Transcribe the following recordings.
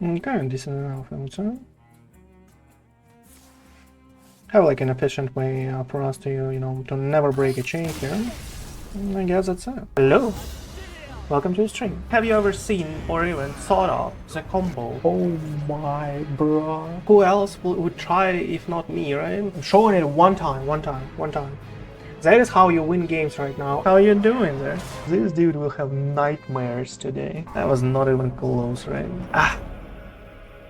Okay, decent enough, I would say. Have like an efficient way for us to, to never break a chain here. I guess that's it. Hello, welcome to the stream. Have you ever seen or even thought of the combo? Oh my bro. Who else would try it if not me, right? I'm showing it one time. That is how you win games right now. How are you doing there? This dude will have nightmares today. That was not even close, right?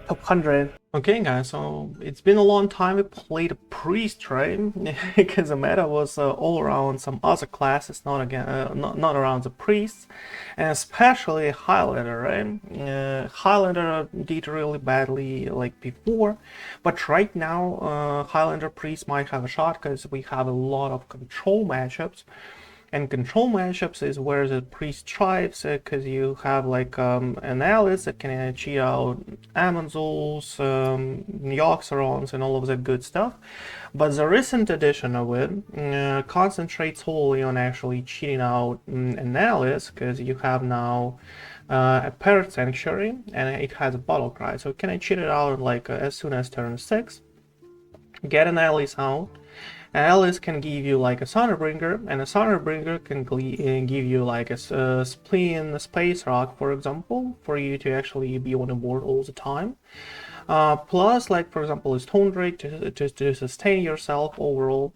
Top 100. Okay guys, so it's been a long time we played a priest, right? Because the meta was all around some other classes, not around the priests, and especially Highlander, right? Highlander did really badly like before, but right now Highlander priest might have a shot because we have a lot of control matchups. And control matchups is where the priest thrives, because you have like an Alice that can cheat out Aman'Thuls, Yoxerons, and all of that good stuff. But the recent edition of it concentrates wholly on actually cheating out an Alice, because you have now a Parrot Sanctuary, and it has a battle cry, so can I cheat it out like as soon as turn 6, get an Alice out. Alice can give you like a Thunderbringer, and a Thunderbringer can give you like a Spleen Space Rock, for example, for you to actually be on the board all the time. Plus, like for example, a Stone Drake to sustain yourself overall.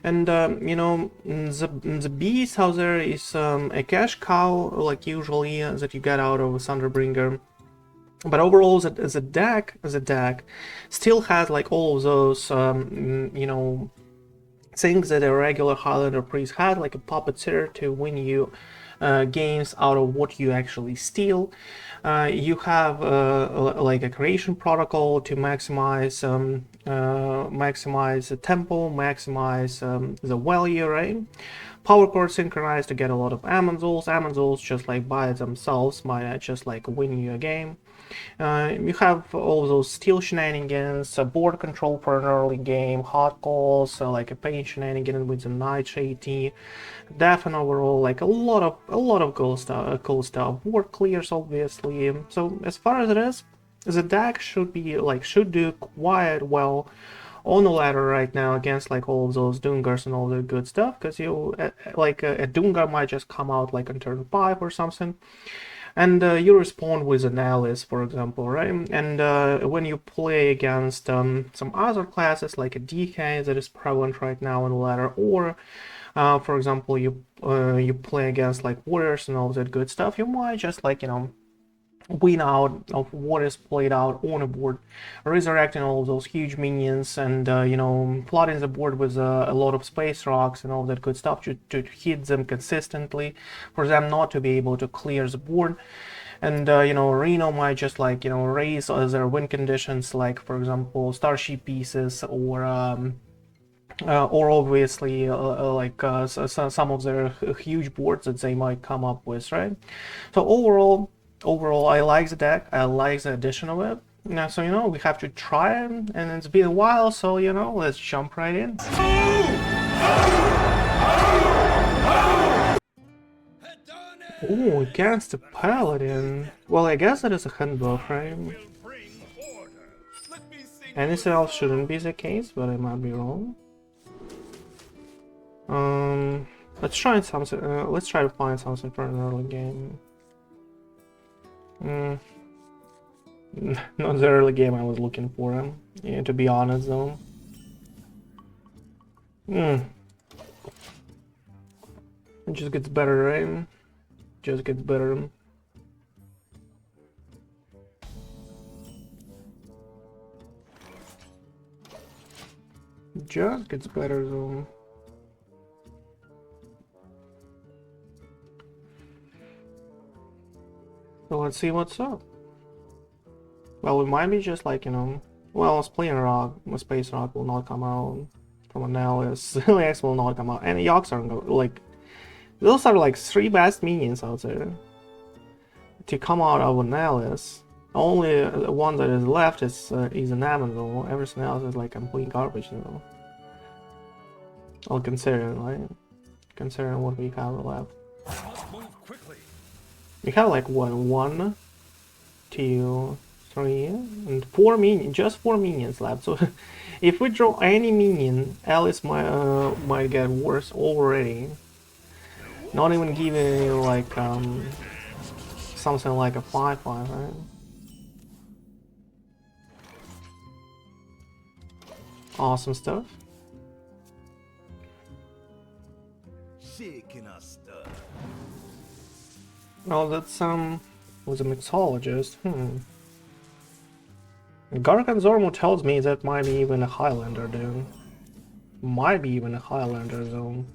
And the beast out there is a cash cow, like usually that you get out of a Thunderbringer. But overall, the deck still has like all of those, things that a regular Highlander priest had, like a puppeteer to win you games out of what you actually steal. You have like a creation protocol to maximize the tempo, maximize the value, right? Power Chord Synchronize to get a lot of Aman'Thuls. Aman'Thuls just like by themselves might just like win you a game. You have all those steal shenanigans, board control for an early game, hot calls, like a pain shenanigan with the Nightshade Tea, Deafen overall, like a lot of cool stuff. Board clears obviously. So as far as it is, the deck should do quite well on the ladder right now against like all of those Dungars and all the good stuff, because you like a Dungar might just come out like on turn 5 or something. And you respond with an Alice, for example, right? And when you play against some other classes, like a DK that is prevalent right now in the ladder, or for example, you play against like warriors and all that good stuff, you might just like win out of what is played out on a board, resurrecting all of those huge minions and flooding the board with a lot of space rocks and all that good stuff to hit them consistently, for them not to be able to clear the board. And Reno might just like raise their win conditions, like for example starship pieces, or obviously some of their huge boards that they might come up with, right? So overall, I like the deck. I like the addition of it. Now, so we have to try it, and it's been a while. So let's jump right in. Oh, against the paladin. Well, I guess that is a handbuff, right? Anything else shouldn't be the case, but I might be wrong. Let's try something. Let's try to find something for an early game. Not the early game I was looking for, yeah, to be honest though. It just gets better, right? Just gets better. Just gets better though. So let's see what's up. Well, it might be just like, well, Spleen Rock, Space Rock will not come out from an Alice, Elise will not come out, and Yox are like, those are like 3 best minions out there to come out of an Alice. Only one that is left is an Aman'Thul. Everything else is like complete garbage, I'll consider it, right? Considering what we have left. We have like what, 1, 2, 3 and 4 minions, just 4 minions left. So if we draw any minion, Elise might get worse already. Not even giving like something like a 5/5, right? Awesome stuff. Oh, that's was a mixologist. Gargan Zormo tells me that might be even a Highlander, dude. Might be even a Highlander zone.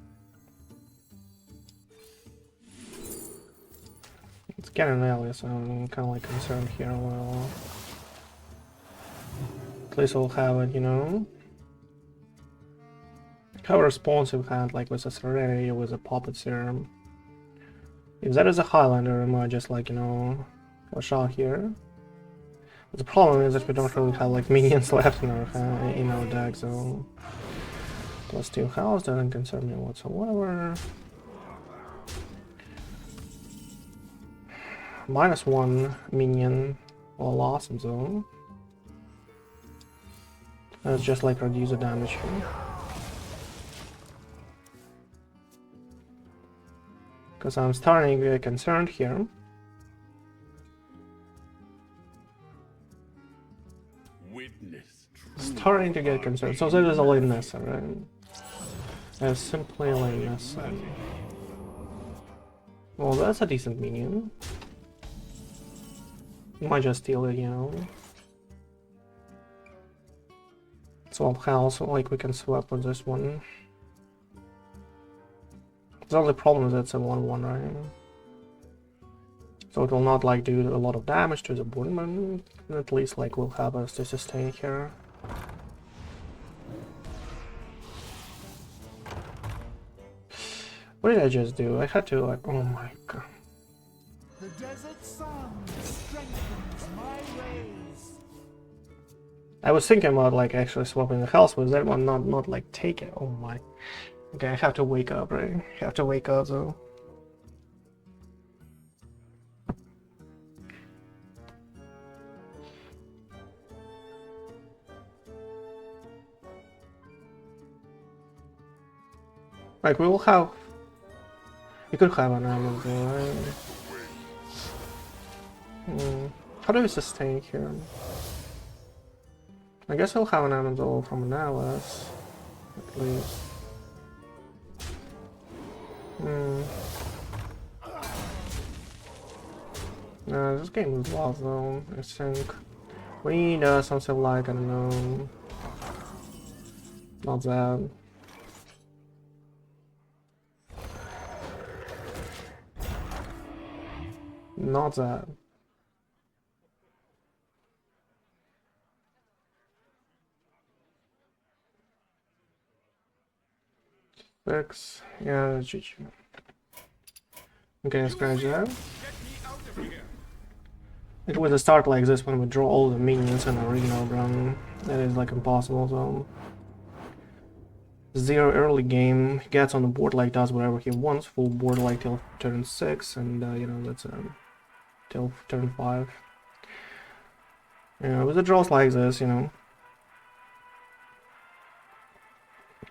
It's getting early, so I'm kind of like concerned here. Well, at least we'll have it, you know. Have a responsive hand like with a Serenity, with a Puppet Serum. If that is a Highlander, I might just like, you know, a shot here. But the problem is that we don't really have like minions left in our deck, so +2 house doesn't concern me whatsoever. -1 minion, all awesome zone. Let's just like reduce the damage here. Because I'm starting to get concerned here. Starting to get concerned. So that is a Linessa, right? That's simply a Linessa. Well, that's a decent minion. Might just steal it, you know. Swap house, like we can swap with this one. The only problem is it's a 1/1, right? So it will not like do a lot of damage to the board, but at least like we'll have us to sustain here. What did I just do? I had to like, oh my god. The desert sun strengthens my ways. I was thinking about like actually swapping the house with that one, not like take it. Oh my. Okay, I have to wake up, right? I have to wake up though. Like we will have. We could have an Aman'Thul, right? How do we sustain here? I guess we'll have an Aman'Thul from an Alice, at least. No, this game is lost though, I think. We need something like, I don't know. Not that. Not that. Six. Yeah, that's GG. Okay, scratch that. It with a start like this, when we draw all the minions in arena run, that is like impossible. So 0 early game, he gets on the board like does whatever he wants, full board like till turn 6, and you know that's till turn 5. Yeah, with the draws like this, you know.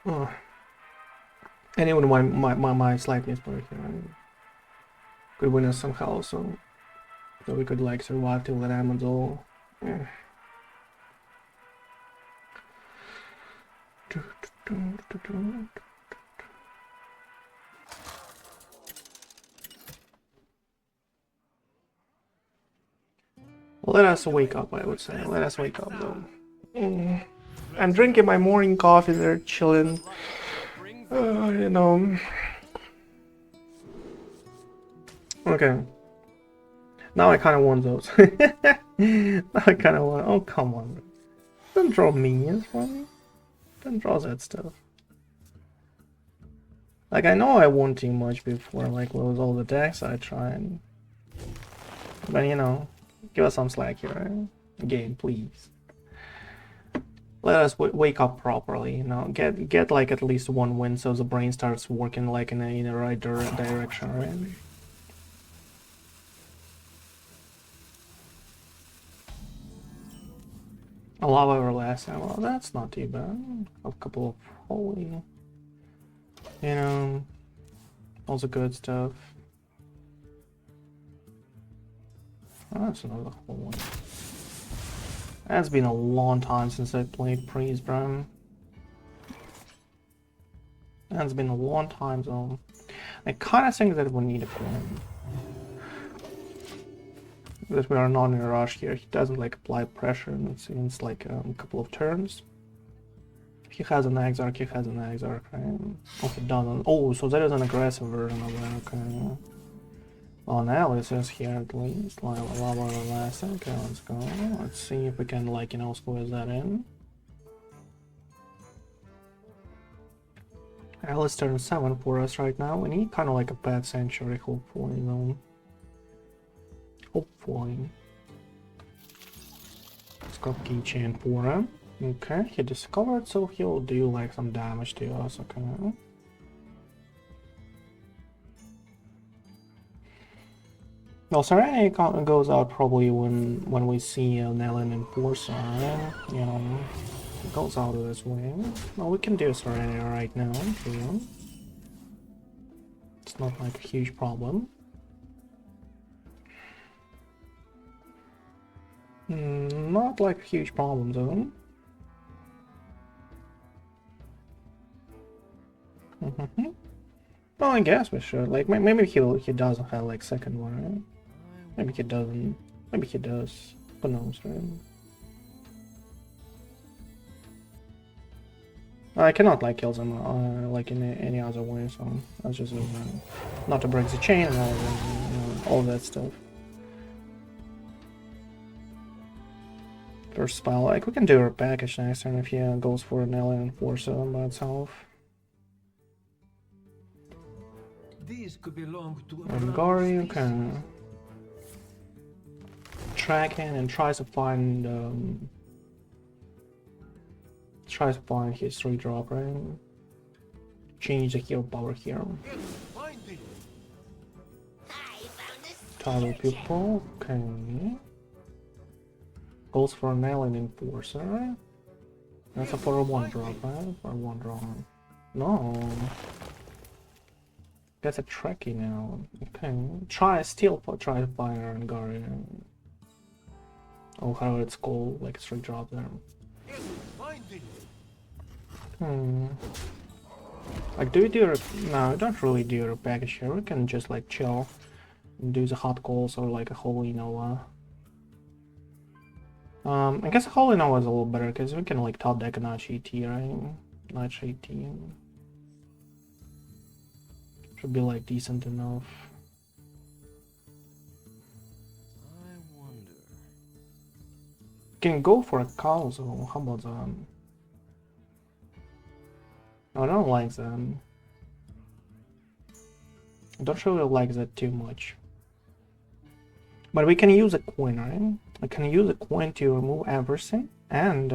Oh. Anyone might slightly inspire here. Could win us somehow, so we could like survive till that Aman'Thul. Yeah. Let us wake up, I would say. Let us wake up, though. I'm drinking my morning coffee there, chilling. You know. Okay. Now I kind of want those. Now I kind of want. Oh, come on. Don't draw minions for me. Don't draw that stuff. Like, I know I won too much before, like, with all the decks I tried. But, you know, give us some slack here, right? Game, please. Let us wake up properly, you know. Get like at least one win so the brain starts working like in the right direction, right? A lava everlasting. Well, that's not too bad. A couple of holy, you know, all the good stuff. Oh, that's another holy. That's been a long time since I played Priest, bro. That's been a long time, though. I kind of think that we need a coin. That we are not in a rush here. He doesn't like apply pressure, and it seems like a couple of turns. If he has an Exarch, he has an Exarch, right? Oh, he doesn't. Oh, so there is an aggressive version of that, okay. Well, now it says here at least. Lava everlasting. Okay, let's go. Let's see if we can, like, you know, squeeze that in. Elise turn 7 for us right now. We need kind of like a Parrot Sanctuary, hopefully, though. Hopefully. Let's go keychain for him. Okay, he discovered, so he'll do like some damage to us, okay. Well, Serenity goes out probably when we see Nellen Enforcer, right? You know, it goes out of this way. Well, we can do Serenity right now, too. It's not like a huge problem. Not like a huge problem though. Well, I guess we should. Like, maybe he doesn't have like second one, right? Maybe he doesn't. Maybe he does. Who knows, right? I cannot like kill them like in any other way, so that's just not to break the chain and all that stuff. First spell, like we can do our package next turn if he goes for an alien Enforcer by itself. These could belong to Gary can track in and tries to find his 3-drop, right? Change the hero power here. Title people, okay. Goes for an alien Enforcer. That's a for a 1-drop, right? For a 1-drop. No. That's a Trekkie now. Okay. Try fire and Guardian. Oh, how it's called, like a 3-drop there. Like, do we do a... No, we don't really do a package here. We can just like chill and do the hot calls or like a Holy Nova. I guess Holy Nova is a little better because we can like top deck a Nightshade Tea, right? Nightshade Tea. Should be like decent enough. I wonder. Can go for a cow, so how about that? No, I don't like them. I don't really like that too much. But we can use a coin, right? I can use a coin to remove everything and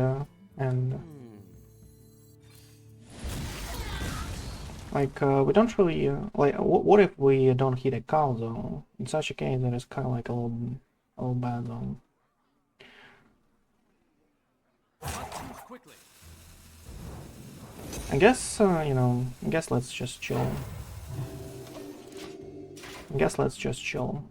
like we don't really like. What if we don't hit a cow though? In such a case, that is kind of like a little bad though. I guess you know. I guess let's just chill. I guess let's just chill.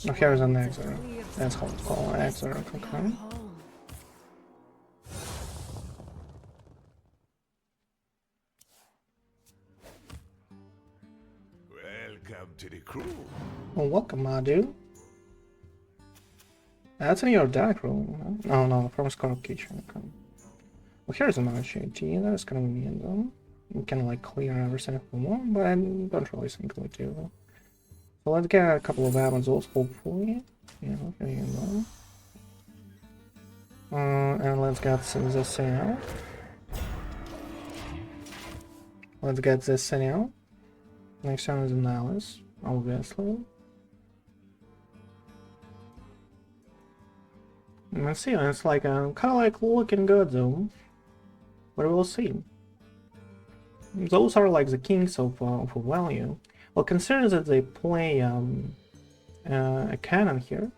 Oh, here's an Exarch. That's how it's called, Exarch, okay. Welcome to the crew. Well, welcome, my dude. That's in your deck room. No, from Scarlet Kitchen. Okay. Well, here's a Nightshade Tea. That is kind of mean though. We can like clear everything if we want, but I don't really think we do. So let's get a couple of Aman'Thuls, hopefully. Yeah, there you go. And let's get this thing out. Let's get this thing out. Next time is an Alice, obviously. Let's see, it's like kind of like looking good though. But we'll see. Those are like the kings of value. Well, considering that they play a cannon here,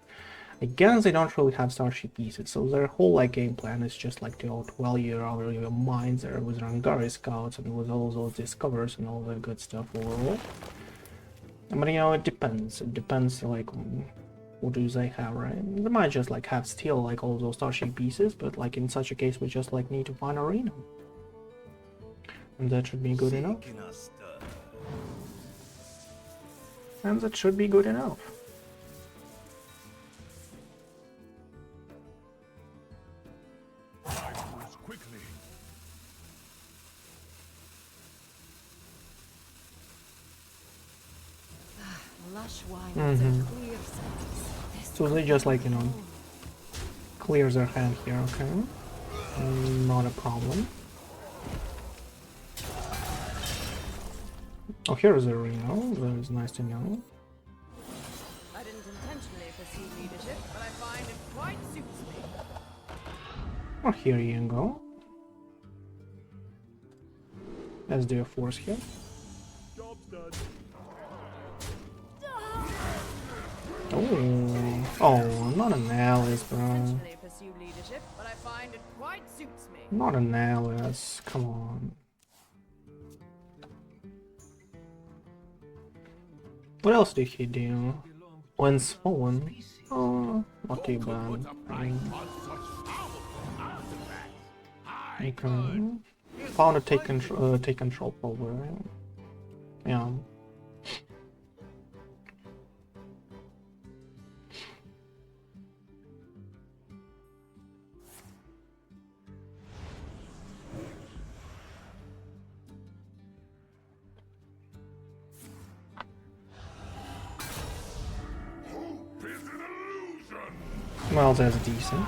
again they don't really have starship pieces, so their whole like game plan is just like to outwell your mines there with Rangari scouts and with all those discovers and all that good stuff overall. But you know, it depends. It depends like what do they have, right? They might just like have still like all those starship pieces, but like in such a case we just like need to find arena. And that should be good enough. And that should be good enough. So they just like, you know, clears their hand here, okay? Not a problem. Oh, here is a Reno. That is nice to know. I didn't intentionally pursue leadership, but I find it quite suits me. Oh, here you go. Let's do a force here. Job's done. Oh, not an Alice, bro. Intentionally pursue leadership, but I find it quite suits me. Not an Alice, come on. What else did he do? When spawn? Oh, not too bad. Okay. Found a take control over. Yeah. Well, that's decent.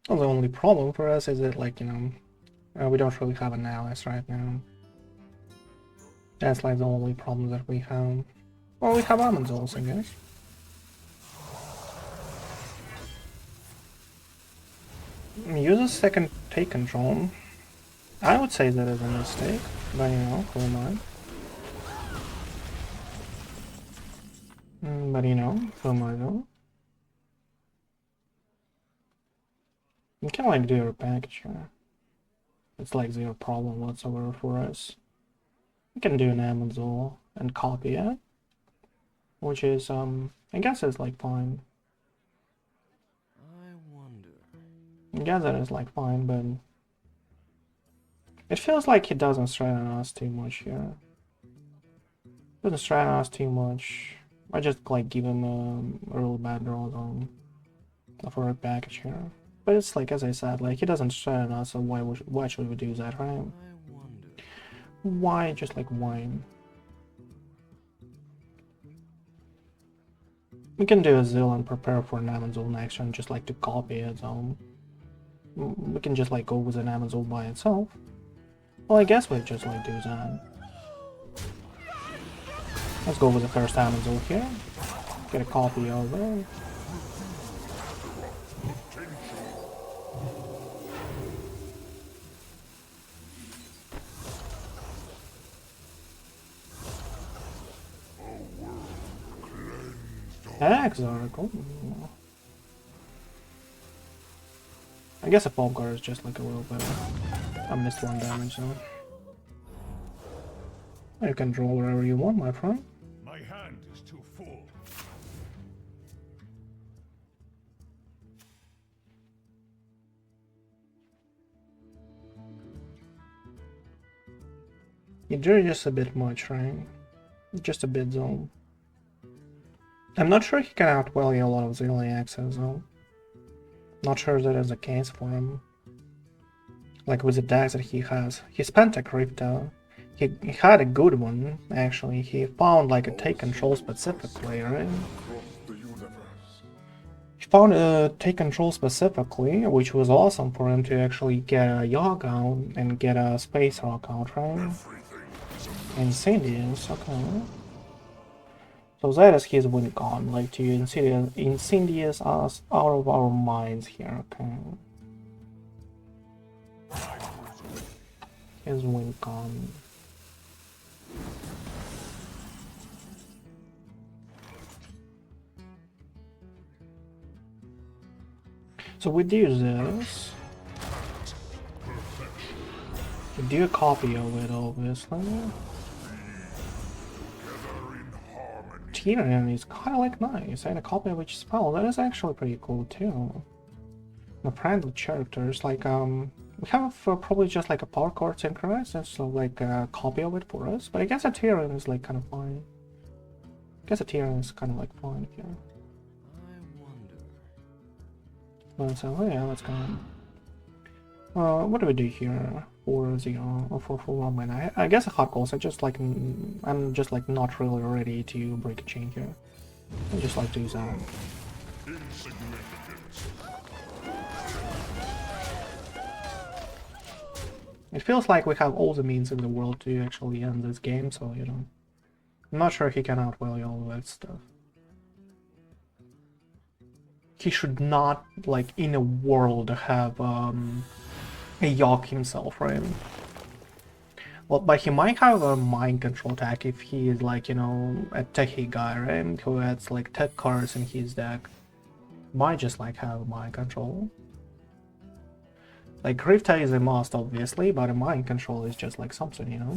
Well, the only problem for us is that, like, you know, we don't really have an Alice right now. That's like the only problem that we have. Well, we have Aman'Thul, I guess. Use a second take control. I would say that is a mistake, but you know, who am I? But you know, who am I though? You can like do your package here. It's like zero problem whatsoever for us. We can do an Aman'Thul and copy it, which is I guess it's like fine. I wonder. I guess that is like fine, but it feels like he doesn't threaten us too much here. Doesn't threaten us too much. I just like give him a real bad draw zone for a package here. But it's like, as I said, like he doesn't threaten us, so why should we do that, right? I wonder. Why just like whine? We can do a Zill and prepare for an Aman'Thul next turn, just like to copy it, so we can just like go with an Aman'Thul by itself. Well, I guess we just like do that. Let's go with the first Aman'Thul here. Get a copy of it. Exarch. I guess a Pop Guard is just like a little bit. I missed one damage though. You can draw wherever you want, my friend. My hand is too full. You drew just a bit much, right? Just a bit though. I'm not sure he can outwell you a lot of the early access though. Not sure that is the case for him. Like with the decks that he has. He spent a crypto. He had a good one, actually. He found like a take control specifically, right? He found a take control specifically, which was awesome for him to actually get a Yogg out and get a Space Rock out, right? Incendious, okay. So that is his win con, like to incendious us out of our minds here, okay. His win con. So we do this. We do a copy of it, obviously. Tyrion is kind of like nice, and a copy of each spell. That is actually pretty cool too. The friendly characters, like we have probably just like a power chord Synchronize, and so like a copy of it for us. But I guess a Tyrion is like kind of fine. I guess a Tyrion is kind of like fine here. But so yeah, let's go. What do we do here? 4-0 or 4-1 mana. I guess a hot goals. I'm just like not really ready to break a chain here. I just like to use that. It feels like we have all the means in the world to actually end this game, so you know, I'm not sure he can outplay all that stuff. He should not, like, in a world have a Yawk himself, right? Well, but he might have a mind control attack if he is like, you know, a techie guy, right? Who has like tech cards in his deck. Might just like have mind control. Like Rifta is a must, obviously, but a mind control is just like something, you know?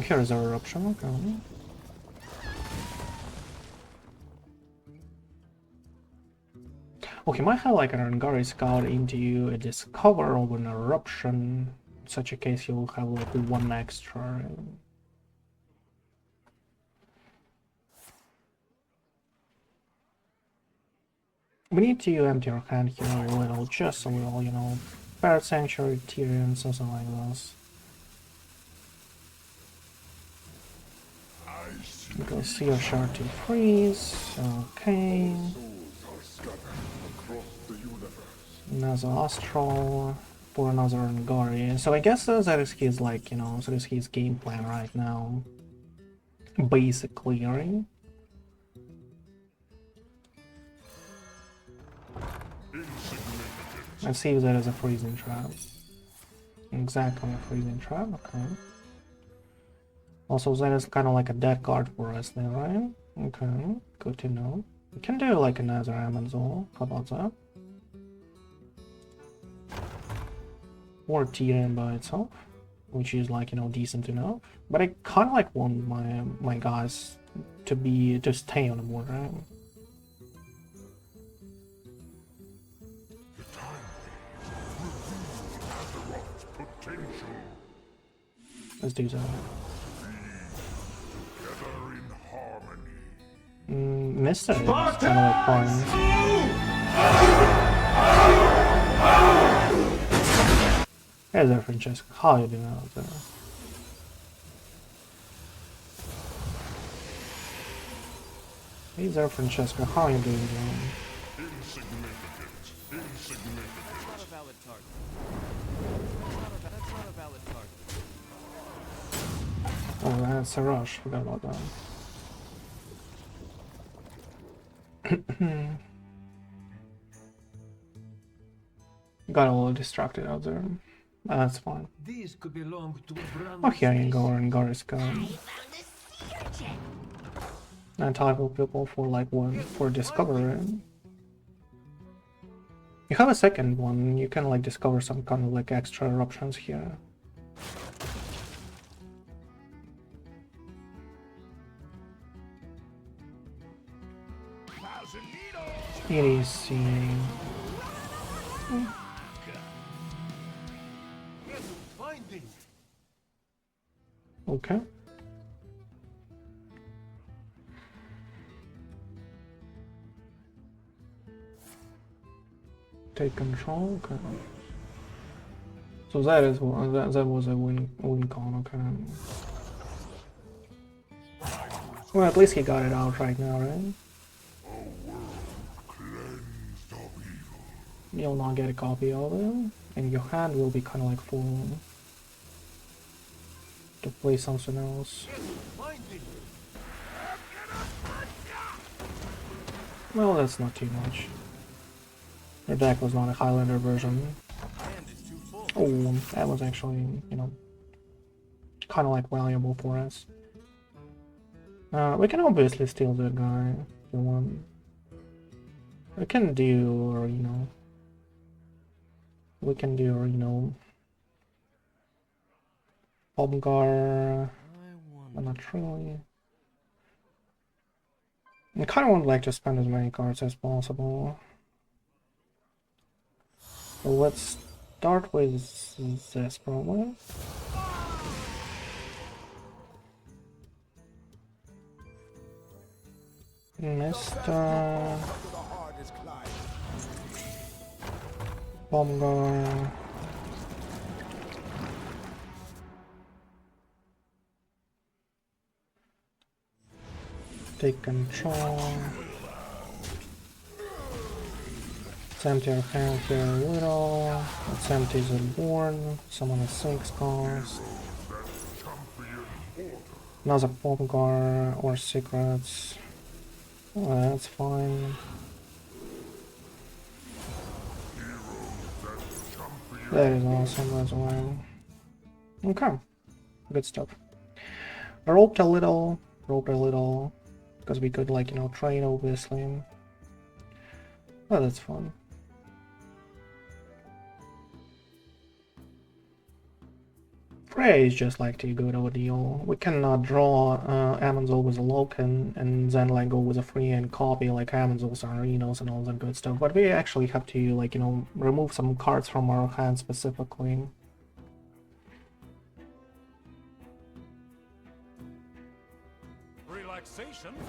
Here is our eruption, okay. Oh, he might have like an Angari Scout into a Discover of an Eruption. In such a case, you'll have like one extra. We need to empty our hand here a little, just so we'll, you know, Parrot Sanctuary, Tyrion, something like this. Because see your shard to freeze, okay. Another Astral for another Angari. So I guess that is his, like, you know, that is his game plan right now. Basic clearing. Let's see if that is a freezing trap. Exactly a freezing trap, okay. Also, that is kind of like a dead card for us there, right? Okay, good to know. We can do like another Aman'Thul. How about that? Or Tyrion by itself, which is like, you know, decent enough. But I kind of like want my guys to stay on the board, right? Let's do that. Mister is kind of like fun. Hey there, Francesca. How are you doing out there? Hey there, Francesca. How are you doing, man? That's not a valid target. That's not a valid target. Oh, that's a rush. Forgot about that. Got a little distracted out there. That's fine. This could belong to a brand. Oh, here you go, and Garis gun. And tackle people for like one for discover. You have a second one. You can like discover some kind of like extra eruptions here. It is seeing. Okay. Take control. Okay. So that is one. That was a win con. Okay. Well, at least he got it out right now, right? You'll not get a copy of it, and your hand will be kind of like full to play something else. Well, that's not too much. Their deck was not a Highlander version. Hand is too full. Oh, that was actually, you know, kind of like valuable for us. We can obviously steal that guy if we want. We can do, or you know, Pomgar. But not really. I kind of would like to spend as many cards as possible. So let's start with this probably. Mr. Pomgar. Take control. Let's empty our hand here a little. Let's empty the board. Summon a 6 cost. Another Pomgar or secrets. Oh, that's fine. That is awesome, by the way. Okay. Good stuff. I roped a little. Because we could, like, you know, trade, obviously. Oh, that's fun. Prey is just like too good of a deal. We cannot draw Aman'Thul with a Loken and then like go with a free and copy like Aman'Thul's Arenos and all that good stuff. But we actually have to, like, you know, remove some cards from our hand specifically.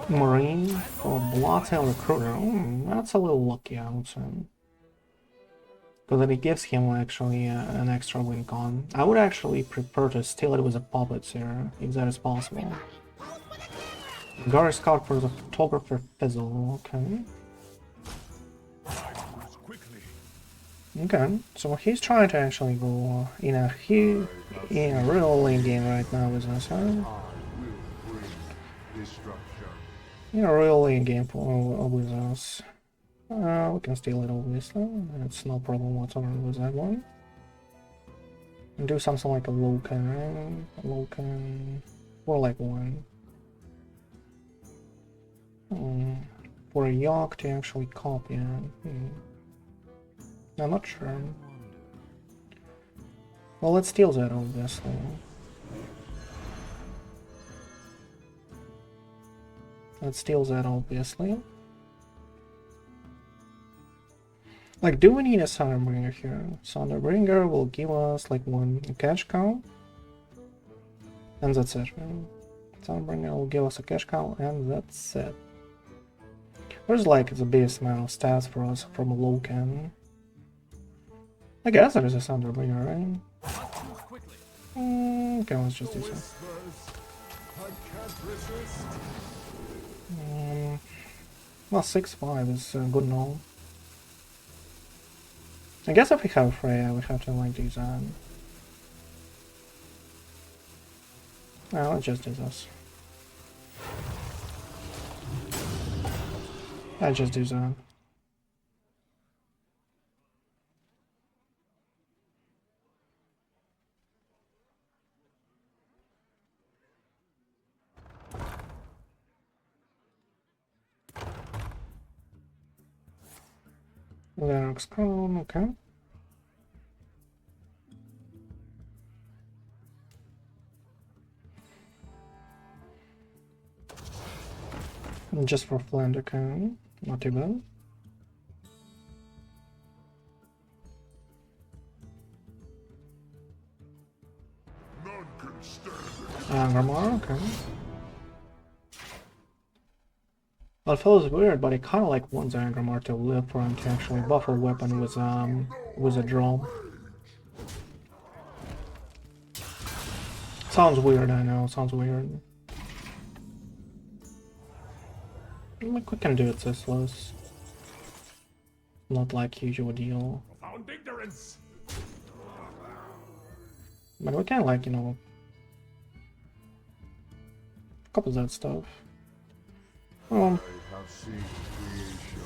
Marine for Bloodtail Recruiter. That's a little lucky, I would say. Because then it gives him actually an extra win con. I would actually prefer to steal it with a Puppets here, if that is possible. Gar Scout for the Photographer Fizzle, okay. Okay, so he's trying to actually go in a real late game right now with us, huh? In a real late game with us. We can steal it obviously, it's no problem whatsoever with that one. And do something like a Loken, right? A Loken, or like one. For a Yawk to actually copy it. I'm not sure. Well, let's steal that obviously. Let's steal that obviously. Like, do we need a Sunderbringer here? Sunderbringer will give us like one cash cow. And that's it, right? Sunderbringer will give us a cash cow and that's it. There's like the biggest amount of stats for us from a Loken. I guess there is a Sunderbringer, right? Okay, let's just do so. Well, 6-5 is good enough. I guess if we have Freya, we have to like do that. Oh, let's just do this. I just do that. Lyrics Crown, okay. And just for Flander, okay. Not too bad. Angramar, okay. Well, it feels weird, but it kind of like wants Angramar to live for him to actually buff a weapon with a draw. Sounds weird, I know. Sounds weird. Like, we can do it this close. Not like huge of a deal. Profound ignorance. But we can, like, you know, copy that stuff. I have seen creation.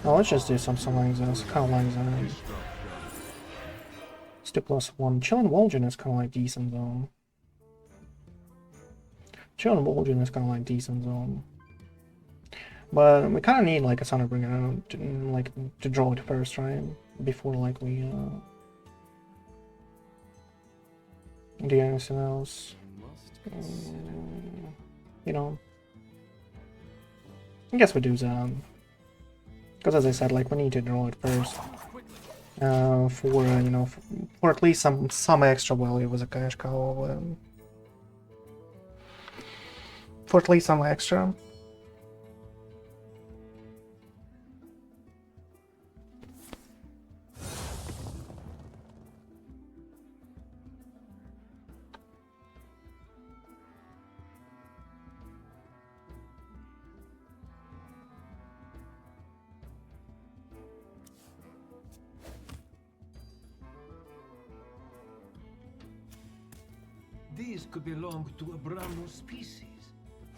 Well, let's just do something like this, kind of like that. It's 2+1. Chillin Vol'jin is kind of like decent though. Chillin Vol'jin is kind of like decent though. But we kind of need like a Sunbringer to draw it first, right? Before like we do anything else. You know. I guess we do that. Because as I said, like we need to draw it first. For you know, for at least some extra value with a cash cow. For at least some extra. These could belong to a brand new species.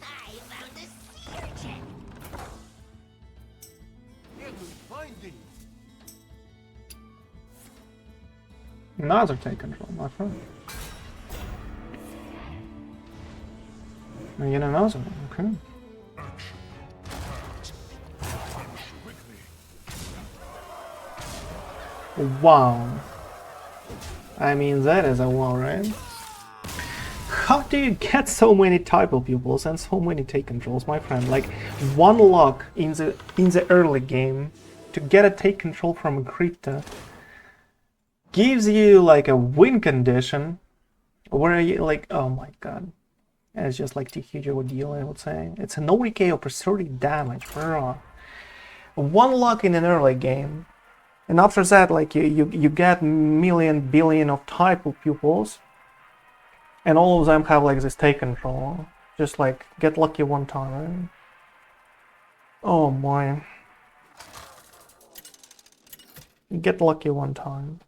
I found a sea urchin. Heaven finding. Another take control, my friend. And get another one, okay. Wow. I mean, that is a wow, right? How do you get so many typo pupils and so many take controls, my friend? Like, one luck in the early game to get a take control from a crypto gives you like a win condition where you like, oh my god. It's just like too huge of a deal, I would say. It's an ODK for 30 damage, bro. One luck in an early game. And after that, like, you get million, billion of typo pupils. And all of them have like this take control. Just like, get lucky one time, right? Oh my. Get lucky one time.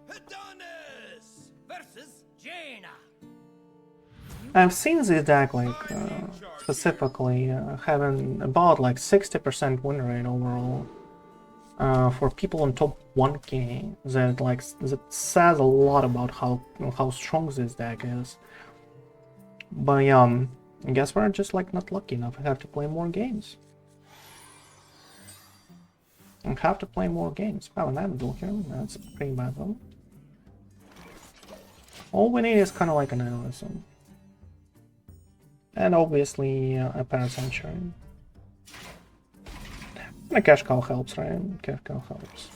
Adonis versus Jaina. I've seen this deck like specifically having about like 60% win rate overall for people on top 1k. That says a lot about how strong this deck is. But I guess we're just like not lucky enough. I have to play more games. I have to play more games. Oh, an Aman'Thul here. That's pretty bad though. All we need is kind of like an Annihilation. And obviously a Parrot Sanctuary. And a cash cow helps, right? Cash cow helps.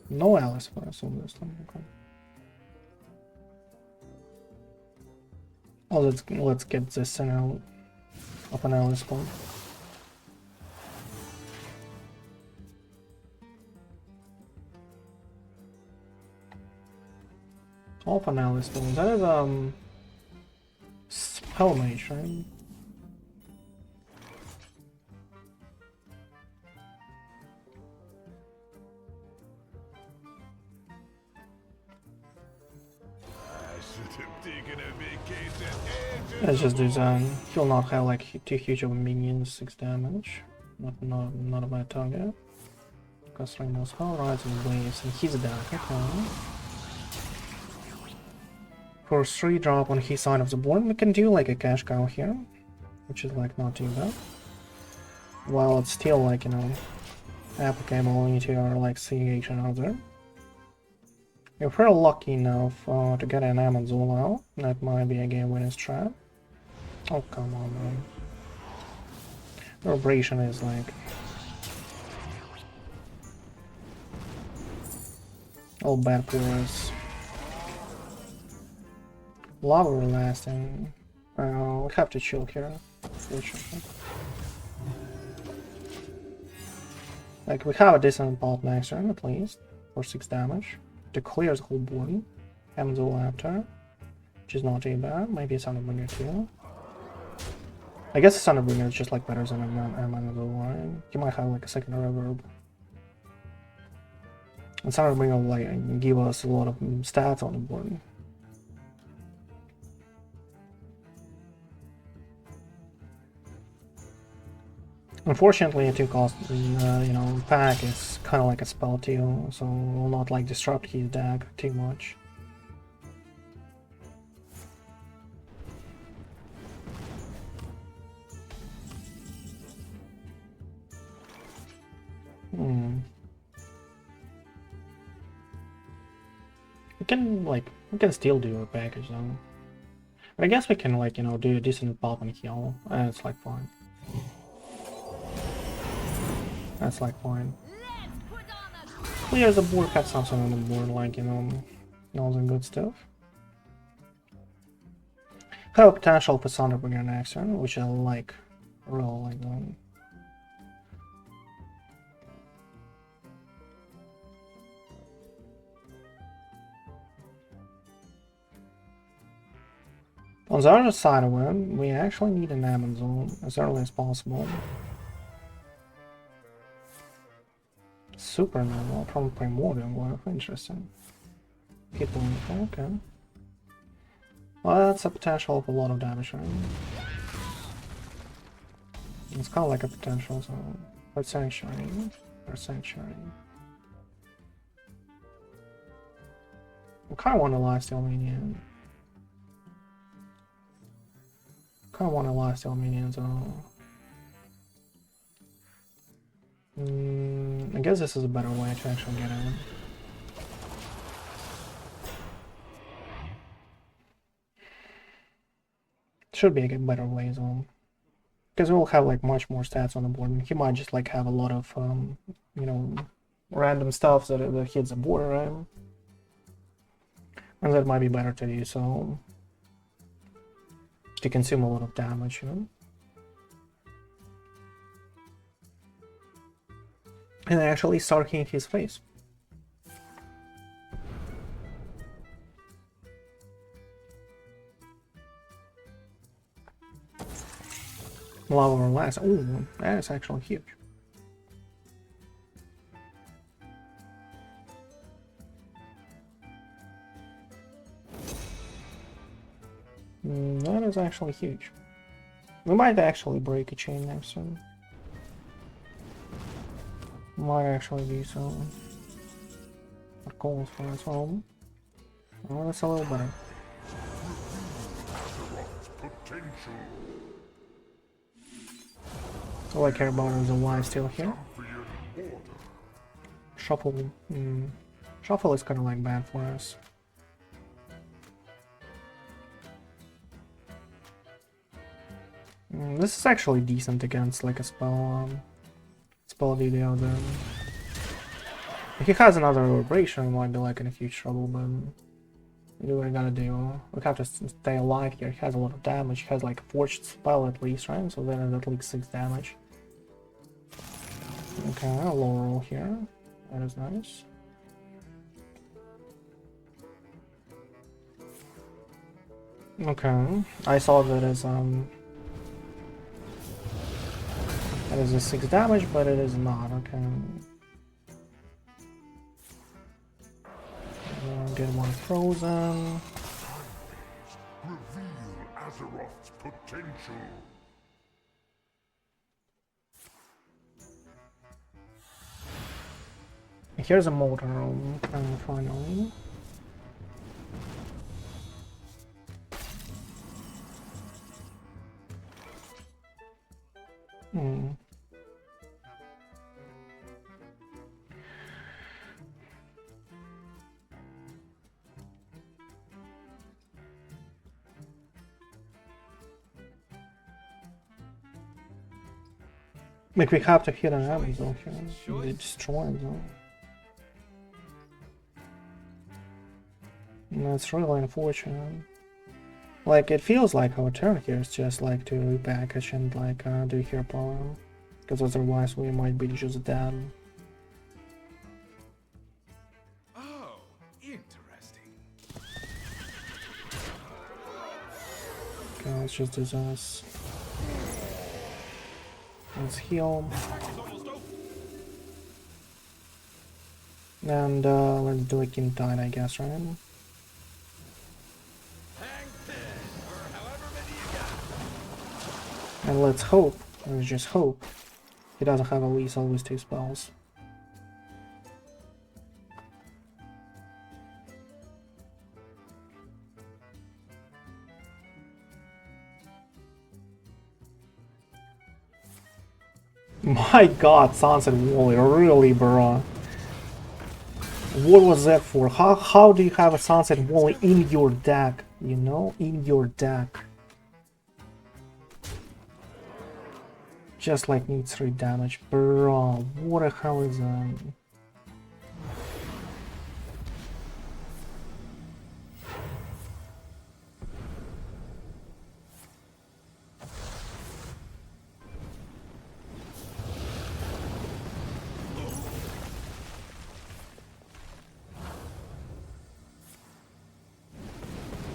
No Alice for us, obviously. Okay. Oh, let's get this center out of an Alice spawn. Off an Alice spawn. That is Spell Mage, right? Let's just do that. He'll not have like too huge of a minions, 6 damage. Not a bad target. Because right now how Rising Blaze and he's dead, okay. For 3 drop on his side of the board, we can do like a cash cow here. Which is like not too bad. While it's still like, applicable into our like CH and other. If we're lucky enough to get an Aman'Thul out, that might be a game winning strat. Oh, come on, man. Vibration is like... all bad for us. Lava lasting. We have to chill here, unfortunately. Like, we have a decent pulp next turn, at least, for 6 damage. To clear the whole board. Aman'Thul after, which is not too bad. Maybe a Sunbringer too. I guess a Sunbringer is just like better than Aman'Thul, right? You might have like a second reverb. And Sunbringer will like give us a lot of stats on the board. Unfortunately, a 2-cost, you know, pack is kind of like a spell too, so will not like disrupt his deck too much. We can still do a package though. But I guess we can like, you know, do a decent pop and heal, and it's like fine. That's like fine. Clears the board, have something on the board, like, you know, all the good stuff. Have a potential for Thunder Bringer next turn, which I like, really like that. On the other side of it, we actually need an Aman'Thul as early as possible. Supernova from Primordial Warfare, interesting. People, okay. Well, that's a potential of a lot of damage, right? It's kind of like a potential, so... Parrot Sanctuary. Parrot Sanctuary. I kind of want to lifesteal minion. I want a lifesteal minion, so I guess this is a better way to actually get in. Should be a better way, so because we'll have like much more stats on the board, and he might just like have a lot of you know, random stuff that hits the board, right? And that might be better to do so. To consume a lot of damage, you know? And actually start hitting his face. Lava Relax. Oh, that is actually huge. That is actually huge. We might actually break a chain next turn. Might actually do so. What calls for as well. Oh, that's a little better. All I care about is a lifesteal here. Shuffle. Shuffle is kind of like bad for us. This is actually decent against like a spell video then. If he has another vibration, we might be like in a huge trouble, but we do what we gotta do. We have to stay alive here. He has a lot of damage. He has like a forged spell at least, right? So then at least 6 damage. Okay, a low roll here. That is nice. Okay, I saw that as that is a 6 damage, but it is not, okay. Get one frozen. Reveal Azeroth's potential. Here's a motor room, finally. Like we have to hit an Aman'Thul here. They destroy them. That's really unfortunate. Like, it feels like our turn here is just like to repackage and like do hero power. Because otherwise we might be just dead. Oh, interesting. Okay, let's just do this. Let's heal. And let's do a King Tide, I guess, right? And let's hope, let's just hope, He doesn't have Elise, always 2 spells. My god, Sunset Wally, really, bro. What was that for? How do you have a Sunset Wally in your deck? You know, in your deck. Just like needs 3 damage, bro. What the hell is that?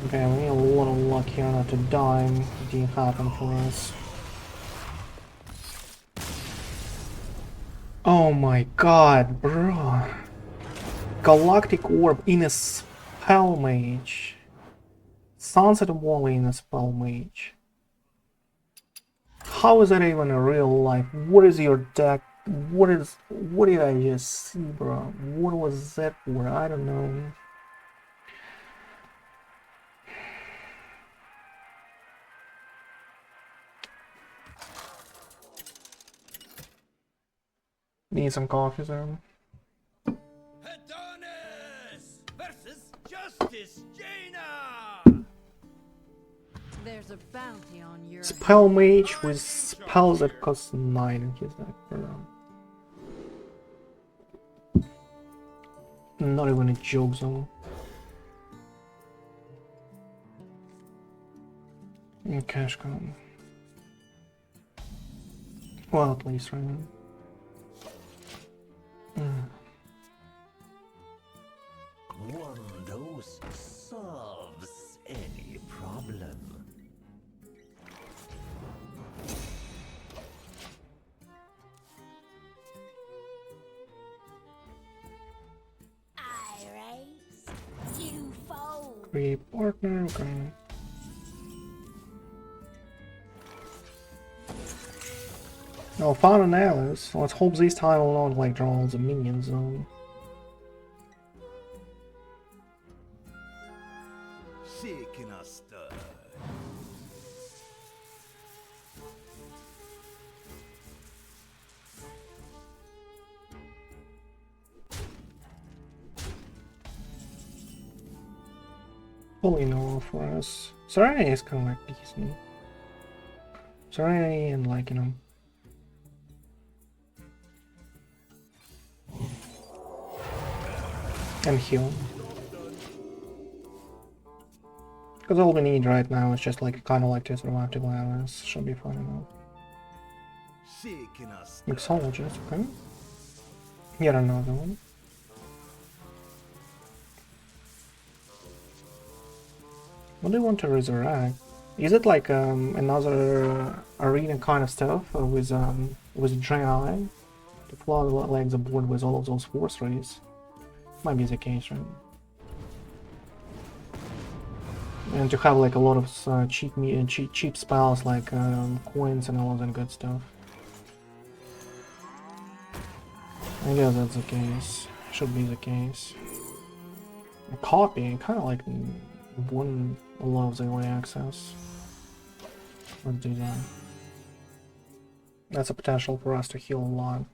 Okay, we need a lot of luck here not to die. It didn't happen for us. Oh my god, bro. Galactic Orb in a Spell Mage. Sunset Wally in a Spell Mage. How is that even a real life? What is your deck? What did I just see, bro? What was that for? I don't know. Need some coffee, sir. Adonis versus Justice Jaina. There's a bounty on your Spell Mage with spells that cost 9 in his deck, bro. Not even a joke zone. Cash con. Well, at least right now. One dose solves any problem. I raise, you fold. Create partner, okay. Oh, found an Alice. Let's hope this time will not like draw all the minions on. Shaking a stir. Fully no for us. Serenity is kind of like decent. Serenity and like, you know. And heal. Because all we need right now is just like kind of like to survive to Gladys. Should be fine enough. Shaking a stir. Mixologist, okay. Yet another one. What do you want to resurrect? Is it like another arena kind of stuff with Draenei to flood like the board with all of those force rays? Might be the case, right? And to have like a lot of cheap spells like coins and all of that good stuff. I guess that's the case. Should be the case. A copy, kind of like won a lot of the early access. Let's do that. That's a potential for us to heal a lot.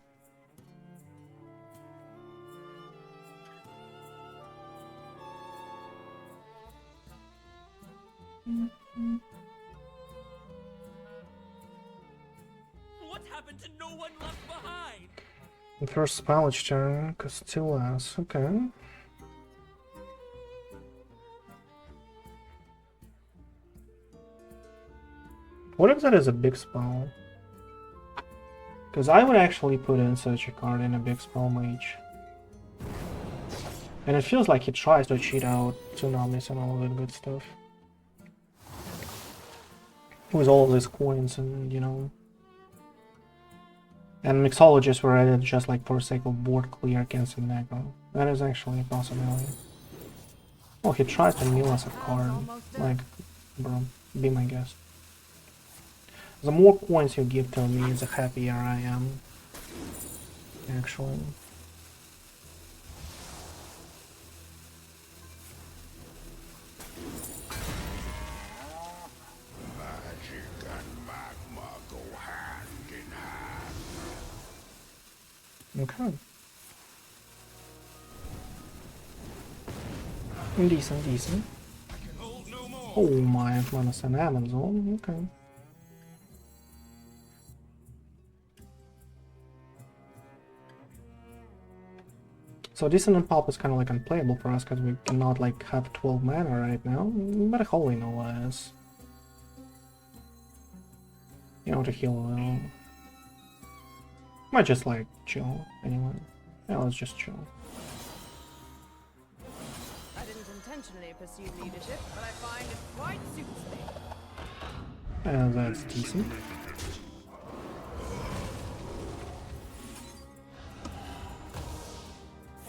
What happened to no one left behind? The first spell each turn, cause 2 less. Okay. What if that is a big spell? Because I would actually put in such a card in a big spell mage. And it feels like he tries to cheat out tsunamis and all of that good stuff. With all of these coins and, you know. And mixologists were added just like for sake of board clear against an aggro. That is actually a possibility. Oh, he tries to mill us a card. Like, bro, be my guest. The more coins you give to me, the happier I am. Actually. Magic and magma go hand in hand. Okay. Decent, decent. Oh my, minus an Aman'Thul. Okay. So Dissonant Pop is kind of like unplayable for us because we cannot like have 12 mana right now, but Holy Nova is, you know, to heal a little. Might just like chill anyway. Yeah, let's just chill. I didn't intentionally pursue leadership, but I find it quite suits me. And that's decent.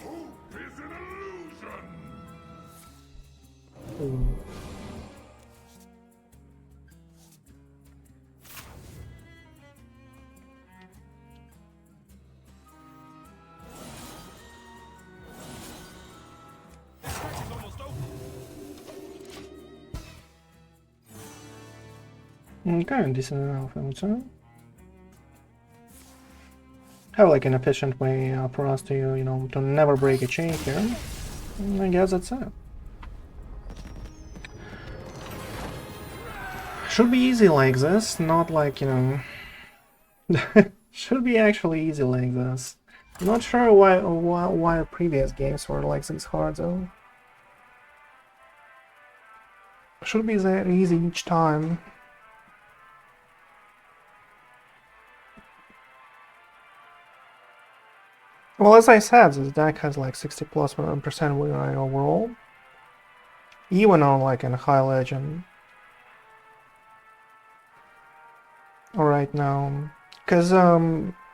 Hope is an illusion. Ooh. Okay, decent enough, I would say. Have like an efficient way for us to, you know, to never break a chain here. And I guess that's it. Should be easy like this, not like, you know... Should be actually easy like this. Not sure why previous games were like this hard though. Should be that easy each time. Well, as I said, this deck has like 60+% win rate overall. Even on like in High Legend. Right now. Because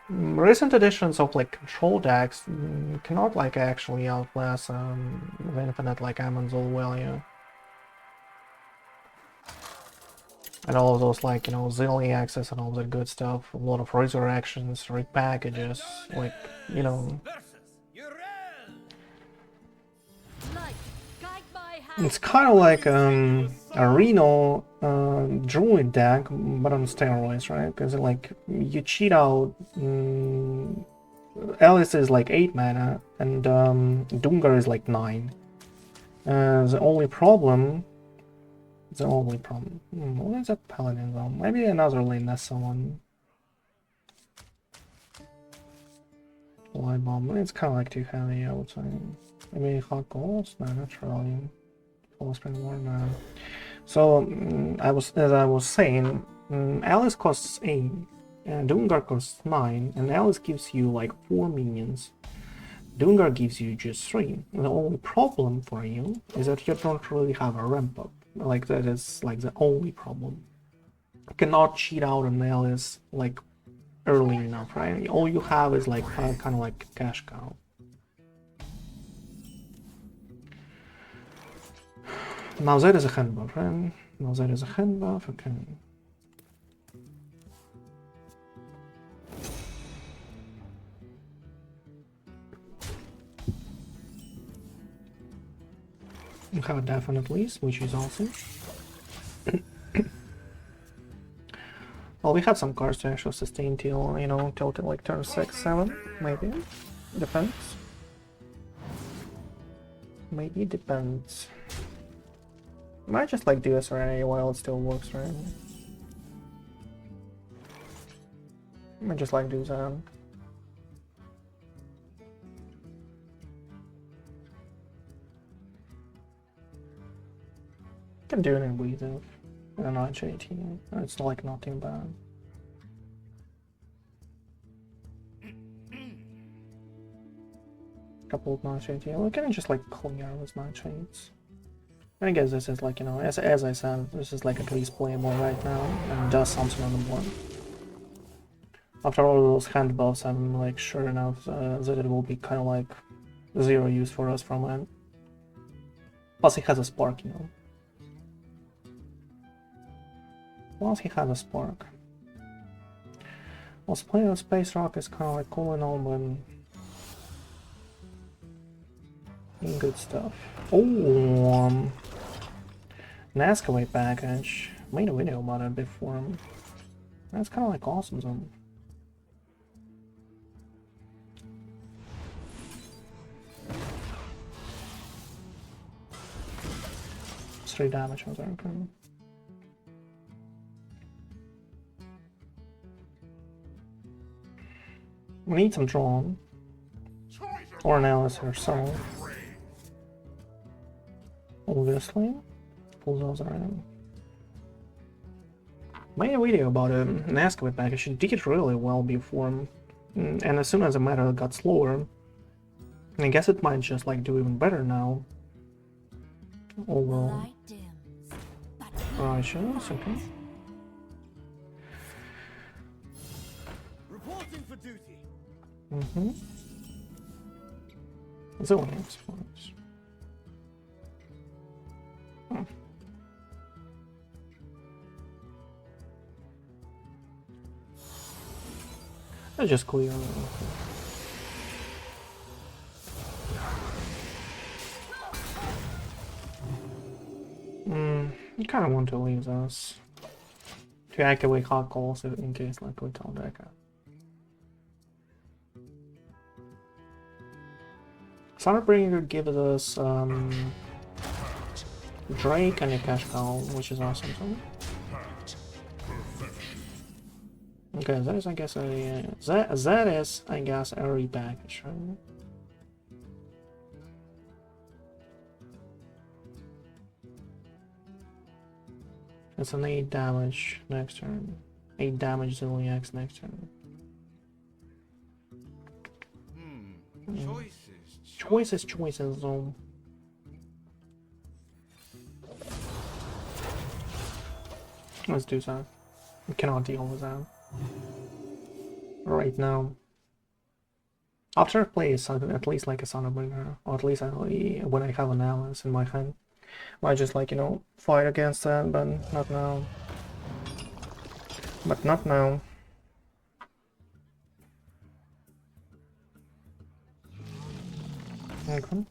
recent editions of like control decks cannot like actually outlast the infinite like Aman'Thul value. And all of those like, you know, Zilly access and all that good stuff, a lot of resurrections, repackages, like, you know. It's kind of like a Reno Druid deck, but on steroids, right? Because like you cheat out. Elise is like 8 mana, and Dungar is like 9. The only problem. What is that paladin though? Maybe another lane that's someone. Lightbomb. It's kind of like too heavy, I would say. Maybe hot goals? No, not really. Springwater. So as I was saying, Elise costs 8, and Dungar costs 9, and Elise gives you like 4 minions. Dungar gives you just 3. The only problem for you is that you don't really have a ramp up. Like that is like the only problem. You cannot cheat out an Elise like early enough, right? All you have is like kind of like cash cow. Now that is a hand buff, right? Now that is a hand buff, okay. We have a Deafen at least, which is awesome. Well, we have some cards to actually sustain till, you know, till like turn 6, 7, maybe. Depends. Maybe depends. Might just like do a Serenity while it still works, right? Might just like do that. Can do it in Invasive and a Nightshade Tea. It's like not too bad. Couple of Nightshade Tea. We can just like clear with Nightshades. I guess this is like, you know, as I said, this is like at least playable right now and does something on the board. After all those hand buffs, I'm like sure enough that it will be kind of like 0 use for us from it. Plus he has a spark, you know. Plus he has a spark. Well, playing with Space Rock is kind of like cool and all, but good stuff. Oh, an Escalate package. Made a video about it before. That's kind of like awesome zone. It's 3 damage on there. We need some drawn. Or an Alice herself. Obviously. Pull those around. Made a video about an Escalate package. It did really well before. And as soon as the meta got slower, I guess it might just like do even better now. Overall. Right, sure, okay. Reporting for duty. Mm-hmm. Zone exports. Hmm. Let's just clear. You kind of want to leave us to activate hot calls in case like we tell Deca. Sunbringer gives us Drake and a cash cow, which is awesome. Okay, that is I guess a that is I guess a repackage, right? It's an 8 damage next turn. 8 damage Zilliax next turn. Choices, though. Let's do that. We cannot deal with that right now. After I play at least like a Sunbringer, or at least when I have an Alice in my hand, I just like, you know, fight against that, but not now. But not now. Okay.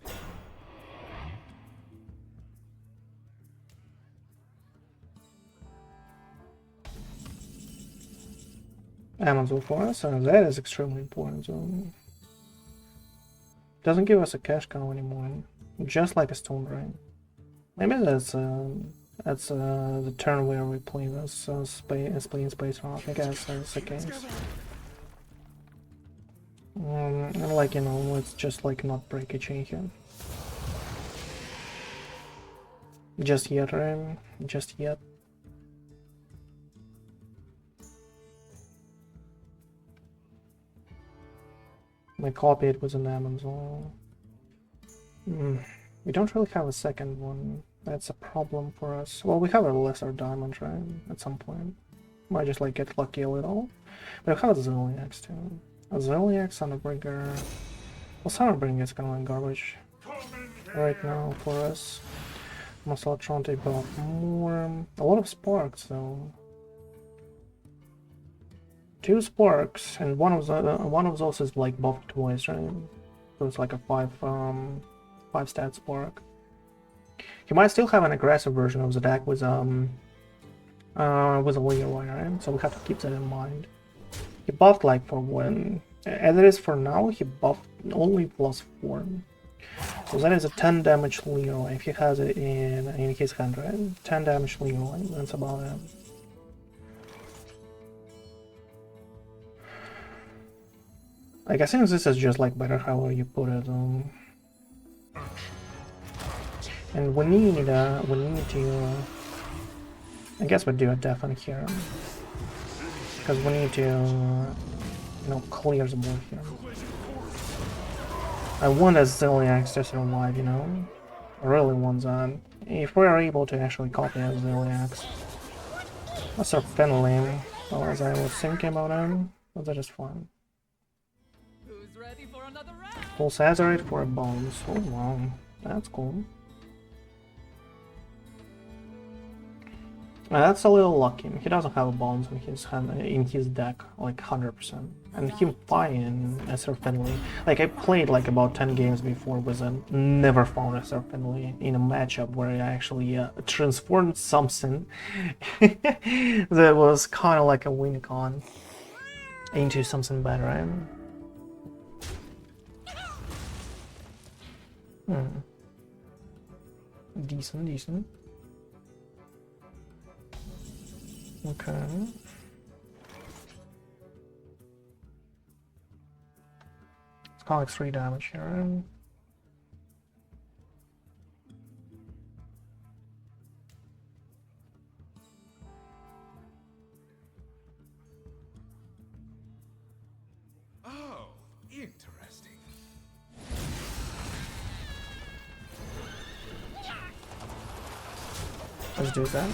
Aman'Thul for us, and that is extremely important. So doesn't give us a cash cow anymore, just like a Stone Drain. Maybe that's the turn where we play this playing Space Rock. I guess that's the case. Like, you know, let's just like not break a chain here. Just yet, right? Just yet. I copied it with an Aman'Thul. We don't really have a second one. That's a problem for us. Well, we have a lesser diamond, right? At some point. Might just like get lucky a little. But we have a Zilliax too. A Zilliax, Sunbringer. Well, Sunbringer is kind of like garbage right now for us. Masalatronte buff more. A lot of sparks though. 2 sparks, and one of those is like buffed twice, right? So it's like a 5 stat spark. You might still have an aggressive version of the deck with a Leroy, right? So we have to keep that in mind. He buffed like for when, as it is for now, he buffed only +4. So that is a 10 damage Leroy if he has it in his hand, right? 10 damage Leroy, that's about it. Like, I think this is just like better however you put it. And we need to. I guess we do a Deafen here, because we need to, you know, clear the board here. I want a Zilliax to survive, you know. I really want that. If we are able to actually copy a Zilliax, that's our penalty. Well, as I was thinking about him, but that is fine. Full Saturate for a bonus. Oh wow, that's cool. That's a little lucky. He doesn't have a bounce in his deck, like 100%. And him buying a Serpently. Like I played like about 10 games before with him, never found a Serpently in a matchup where I actually transformed something that was kind of like a win con into something better. Right? Decent. Okay. It's got like 3 damage here. Oh, interesting. Let's do that.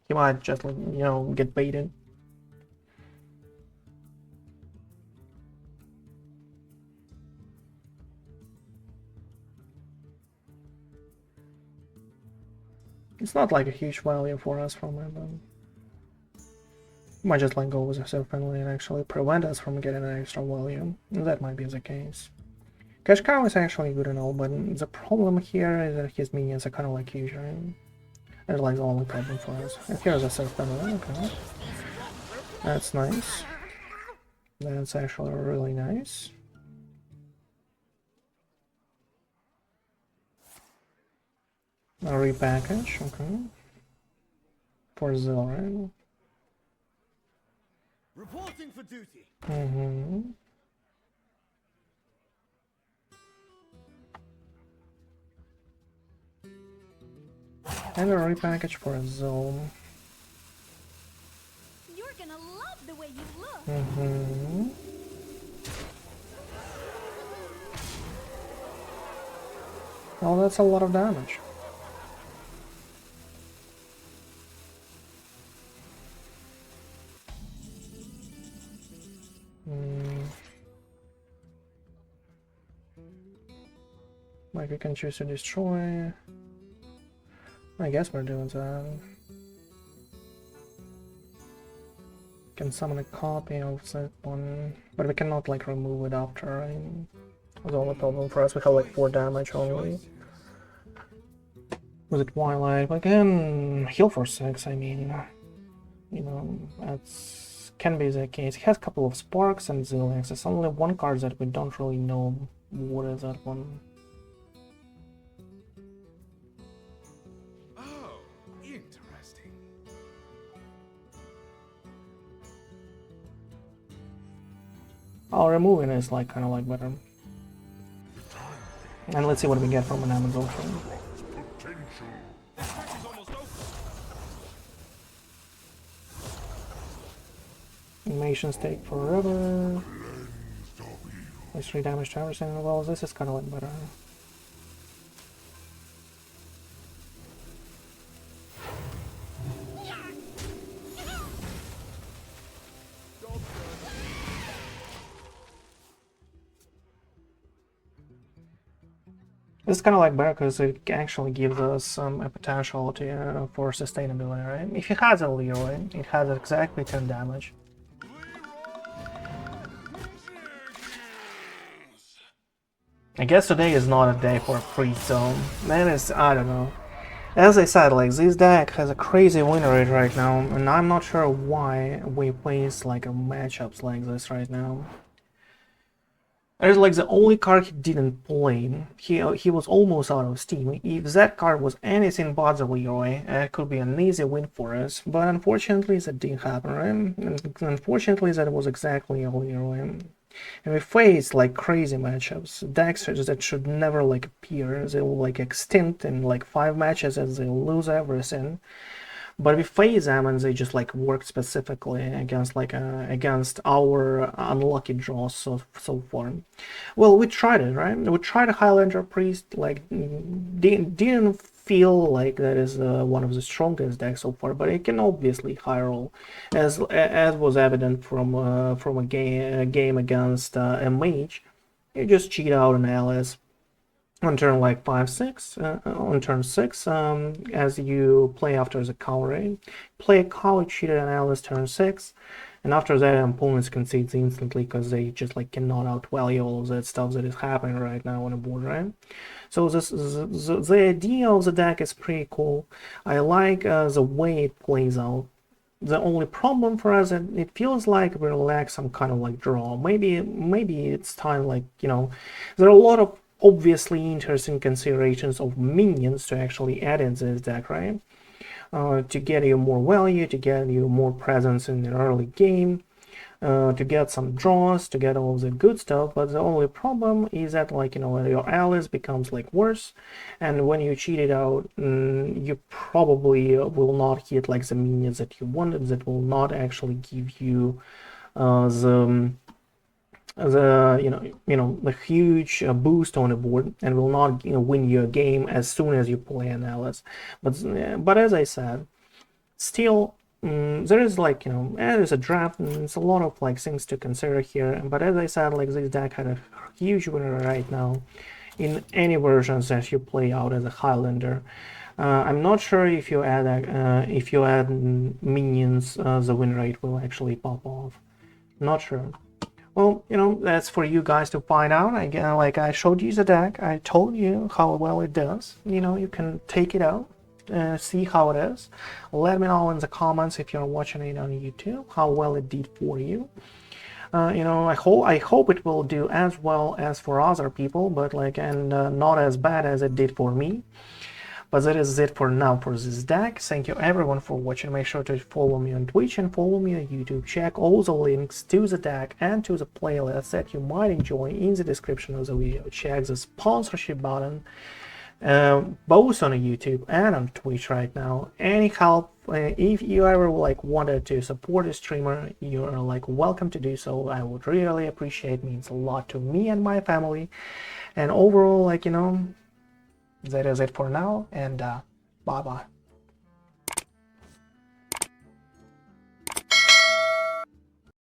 He might just, like, you know, get baited. It's not like a huge value for us from it, but might just like go with a self penalty and actually prevent us from getting an extra value. That might be the case. Cash cow is actually good and all, but the problem here is that his minions are kind of like huge, right? That's like the only problem for us. And here's a self penalty, okay. That's nice. That's actually really nice. A repackage, okay. For Zil, right? Reporting for duty. Mm-hmm. And a repackage for Zil. You're gonna love the way you look. Mm-hmm. Well, that's a lot of damage. Like we can choose to destroy. I guess we're doing that. Can summon a copy of that one, but we cannot like remove it after. I mean, that's the only problem for us. We have like 4 damage only. With the Twilight, we can heal for 6. I mean, you know, that's can be the case. He has a couple of sparks and Zillions. There's only one card that we don't really know what is that one. Oh, interesting. Oh, removing is like kind of like better. And let's see what we get from an Aman'Thul. Animations take forever. There's 3 damage to everything. Well, this is kind of like better. This is kind of like better because it actually gives us a potential to, for sustainability, right? If it has a Leroy, it has exactly 10 damage. I guess today is not a day for a priest, so that is, I don't know. As I said, like, this deck has a crazy win rate right now, and I'm not sure why we face like matchups like this right now. There's like the only card he didn't play. He was almost out of steam. If that card was anything but the Leroy, it could be an easy win for us. But unfortunately, that didn't happen, right? And unfortunately, that was exactly a Leroy. And we faced like crazy matchups. Decks that should never like appear. They will like extinct in like 5 matches and they lose everything. But we face them and they just like work specifically against like against our unlucky draws so far. Well, we tried it, right? We tried a Highlander Priest, like didn't feel like that is one of the strongest decks so far, but it can obviously high roll, as was evident from a game against a mage. You just cheat out an Alice. on turn like 5-6, on turn 6, as you play after the coward, play a coward cheated on Alice turn 6, and after that opponents concede instantly because they just like cannot outvalue all of that stuff that is happening right now on the board, right? So the idea of the deck is pretty cool. I like the way it plays out. The only problem for us, it feels like we lack some kind of like draw. Maybe it's time, like, you know, there are a lot of obviously interesting considerations of minions to actually add in this deck, right? To get you more value, to get you more presence in the early game, to get some draws, to get all the good stuff. But the only problem is that, like, you know, your Alice becomes like worse, and when you cheat it out, you probably will not hit like the minions that you wanted, that will not actually give you the huge boost on the board, and will not, you know, win you a game as soon as you play an Alice. But as I said, still, there is, like, you know, there's a draft and it's a lot of like things to consider here. But as I said, like, this deck had a huge winner right now in any versions that you play out as a Highlander. I'm not sure if you add minions, the win rate will actually pop off. Not sure. Well, you know, that's for you guys to find out. Again, like, I showed you the deck, I told you how well it does. You know, you can take it out, see how it is. Let me know in the comments if you're watching it on YouTube how well it did for you. You know, I hope it will do as well as for other people, but like, and not as bad as it did for me. But that is it for now for this deck. Thank you everyone for watching. Make sure to follow me on Twitch and follow me on YouTube. Check all the links to the deck and to the playlist that you might enjoy in the description of the video. Check the sponsorship button, both on YouTube and on Twitch right now. Any help, if you ever like wanted to support a streamer, you're like welcome to do so. I would really appreciate it. Means a lot to me and my family. And overall, like, you know, that is it for now, and bye bye.